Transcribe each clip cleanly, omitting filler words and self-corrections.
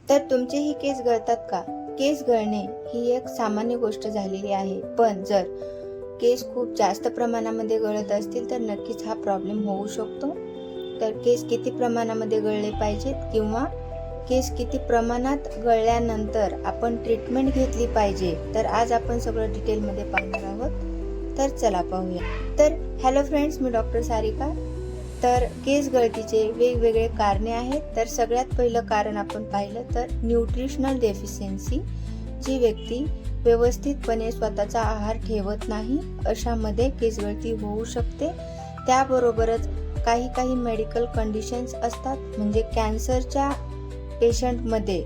तर तुमचेही केस गळतात का? केस गळणे ही एक सामान्य गोष्ट झालेली आहे, पण जर केस खूप जास्त प्रमाणामध्ये गळत असतील तर नक्कीच हा प्रॉब्लेम होऊ शकतो. तर केस किती प्रमाणामध्ये गळले पाहिजेत किंवा केस किती प्रमाणात गळल्यानंतर आपण ट्रीटमेंट घेतली पाहिजे, तर आज आपण सगळं डिटेलमध्ये पाहणार आहोत. तर चला पाहूया. तर हॅलो फ्रेंड्स, मी डॉक्टर सारिका. तर केस गळतीचे वेगवेगळे कारणे आहेत. तर सगळ्यात पहिलं कारण आपण पाहिलं तर न्यूट्रिशनल डेफिशियन्सी. जी व्यक्ती व्यवस्थितपणे स्वतःचा आहार ठेवत नाही अशामध्ये केस गळती होऊ शकते. त्याबरोबरच काही मेडिकल कंडिशन्स असतात, म्हणजे कॅन्सरच्या पेशंटमध्ये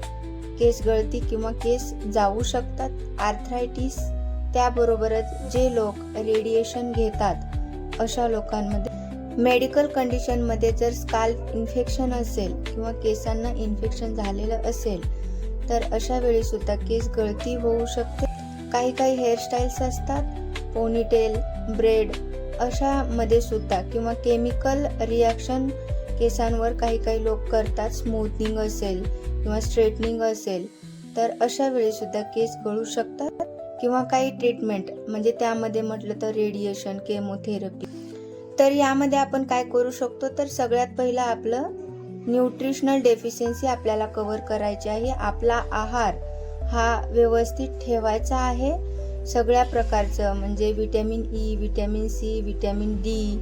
केस गळती किंवा केस जाऊ शकतात. आर्थरायटिस, त्याबरोबरच जे लोक रेडिएशन घेतात अशा लोकांमध्ये, मेडिकल कंडिशनमध्ये जर स्काल्प इन्फेक्शन असेल किंवा केसांना इन्फेक्शन झालेलं असेल तर अशा वेळी सुद्धा केस गळती होऊ शकते. काही हेअरस्टाईल्स असतात, पोनीटेल, ब्रेड अशामध्ये सुद्धा, किंवा केमिकल रिॲक्शन केसांवर काही लोक करतात, स्मूथनिंग असेल किंवा स्ट्रेटनिंग असेल, तर अशा वेळी सुद्धा केस गळू शकतात. किंवा काही ट्रीटमेंट, म्हणजे त्यामध्ये म्हटलं तर रेडिएशन, केमोथेरपी. तर यामध्ये आपण काय करू शकतो, तर सगळ्यात पहिलं आपलं न्यूट्रिशनल डेफिशियन्सी आपल्याला कव्हर करायची आहे. आपला आहार हा व्यवस्थित ठेवायचा आहे. सगळ्या प्रकारचं, म्हणजे vitamin E, vitamin C, vitamin D,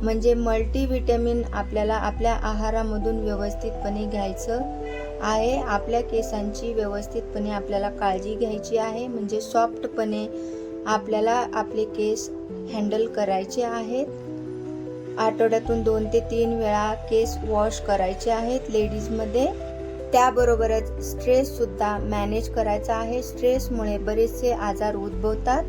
म्हणजे मल्टीविटॅमिन आपल्याला आपल्या आहारामधून व्यवस्थितपणे घ्यायचं आहे. आपल्या केसांची व्यवस्थितपणे आपल्याला काळजी घ्यायची आहे, म्हणजे सॉफ्टपणे आपल्याला आपले केस हँडल करायचे आहेत. आठवड्यातून 2 ते 3 वेळा केस वॉश करायचे आहेत लेडीजमध्ये. त्याबरोबरच स्ट्रेस सुद्धा मॅनेज करायचा आहे. स्ट्रेसमुळे बरेचसे आजार उद्भवतात.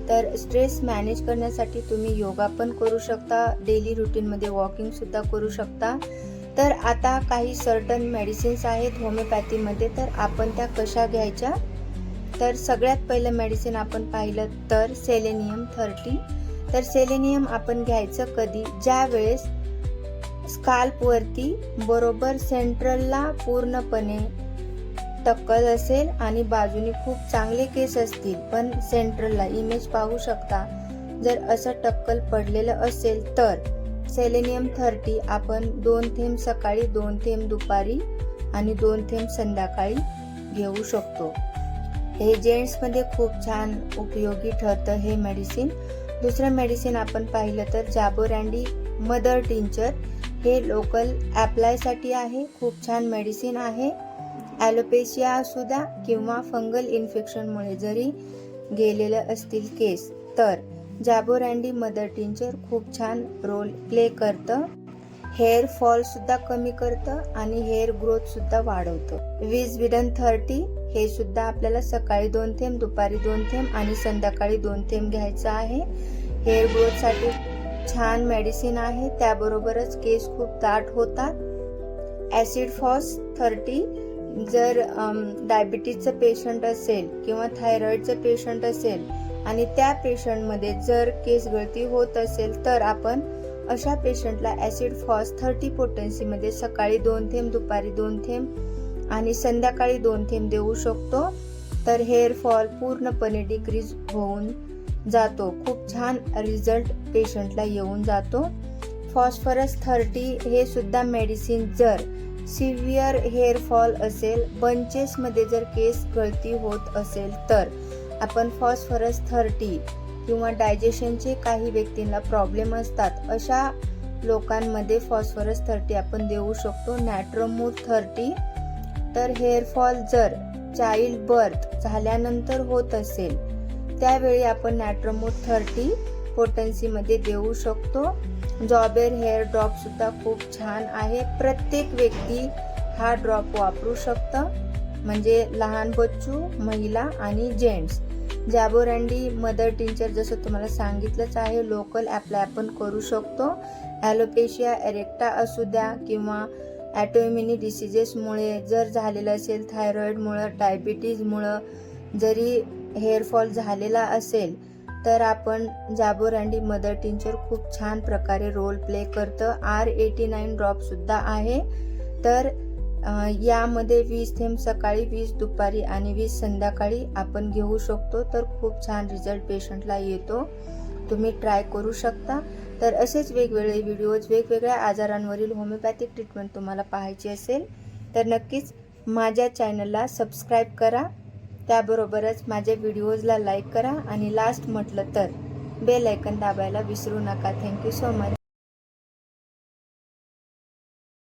तर स्ट्रेस मॅनेज करण्यासाठी तुम्ही योगा पण करू शकता, डेली रुटीनमध्ये वॉकिंग सुद्धा करू शकता. तर आता काही सर्टन मेडिसिन्स आहेत होमिओपॅथीमध्ये, तर आपण त्या कशा घ्यायच्या, तर सगळ्यात पहिलं मेडिसिन आपण पाहिलं तर सेलेनियम 30. तर सेलेनियम आपण घ्यायचं कधी, ज्या वेळेस स्काल्पवरती बरोबर सेंट्रलला पूर्णपणे टक्कल असेल आणि बाजूनी खूप चांगले केस असतील, पण सेंट्रलला इमेज पाहू शकता, जर असं टक्कल पडलेलं असेल तर सेलेनियम 30 आपण 2 थेंब सकाळी, 2 थेंब दुपारी आणि 2 थेंब संध्याकाळी घेऊ शकतो. हे जेंट्समध्ये खूप छान उपयोगी ठरतं हे मेडिसिन. दुसरं मेडिसिन आपण पाहिलं तर जाबोरँडी मदर टिंचर. हे लोकल ॲप्लायसाठी आहे, खूप छान मेडिसिन आहे. ॲलोपेशिया असू द्या किंवा फंगल इन्फेक्शनमुळे जरी गेलेलं असतील केस, तर जाबोरँडी मदर टिंचर खूप छान रोल प्ले करतं. हेअर फॉल सुद्धा कमी करतं आणि हेअर ग्रोथ सुद्धा वाढवतं. विजविडन 30 हे सुद्धा आपल्याला सकाळी 2 थेंब, दुपारी 2 थेंब आणि संध्याकाळी 2 थेंब घ्यायचं आहे. हेअर ग्रोथसाठी छान मेडिसिन आहे. त्याबरोबरच केस खूप दाट होतात. ॲसिड फॉस 30, जर डायबिटीजचं पेशंट असेल किंवा थायरॉइडचं पेशंट असेल आणि त्या पेशंटमध्ये जर केस गळती होत असेल, तर आपण अशा पेशंटला ॲसिड फॉस 30 पोटेन्सीमध्ये सकाळी 2 थेंब, दुपारी 2 थेंब आणि संध्याकाळी 2 थेंब देऊ शकतो. तर हेअर फॉल पूर्णपणे डिक्रीज होऊन जातो. खूप छान रिझल्ट पेशंटला येऊन जातो. फॉस्फरस 30 हे सुद्धा मेडिसिन, जर सिव्हिअर हेअर फॉल असेल, बंचेसमध्ये जर केस गळती होत असेल, तर आपण फॉस्फरस 30 किंवा डायजेशनचे काही व्यक्तींना प्रॉब्लेम असतात, अशा लोकांमध्ये फॉस्फरस 30 आपण देऊ शकतो. नॅट्रोमूर 30, तर हेअर फॉल जर चाइल्ड बर्थ झाल्यानंतर होत असेल त्यावेळी आपण नॅट्रोमूर 30 पोटेन्सीमध्ये देऊ शकतो. जॉबेर हेअर ड्रॉप सुद्धा खूप छान आहे. प्रत्येक व्यक्ती हा ड्रॉप वापरू शकतं, म्हणजे लहान बच्चू, महिला आणि जेंट्स. जाबोरँडी मदर टिंचर जसं तुम्हाला सांगितलंच आहे, लोकल ॲप्लाय आपण करू शकतो. ॲलोपेशिया एरेक्टा असू द्या किंवा ॲटोइम्युनी डिसिजेसमुळे जर झालेलं असेल, थायरॉइडमुळं, डायबिटीजमुळं जरी हेअरफॉल झालेला असेल, तर आपण जाबोरँडी मदर टिंचर खूप छान प्रकारे रोल प्ले करतं. R89 ड्रॉप सुद्धा आहे. तर यामध्ये 20 थेंब सकाळी, 20 दुपारी आणि 20 संध्याकाळी आपण घेऊ शकतो. तर खूप छान रिझल्ट पेशंटला येतो. तुम्ही ट्राय करू शकता. तर असेच वेगवेगळे व्हिडिओज वेगवेगळ्या आजारांवरील होमिओपॅथिक ट्रीटमेंट तुम्हाला पाहायची असेल तर नक्कीच माझ्या चॅनलला सबस्क्राईब करा. त्याबरोबरच माझ्या व्हिडिओजला लाईक करा आणि लास्ट म्हटलं तर बेल आयकन दाबायला विसरू नका. Thank you so much.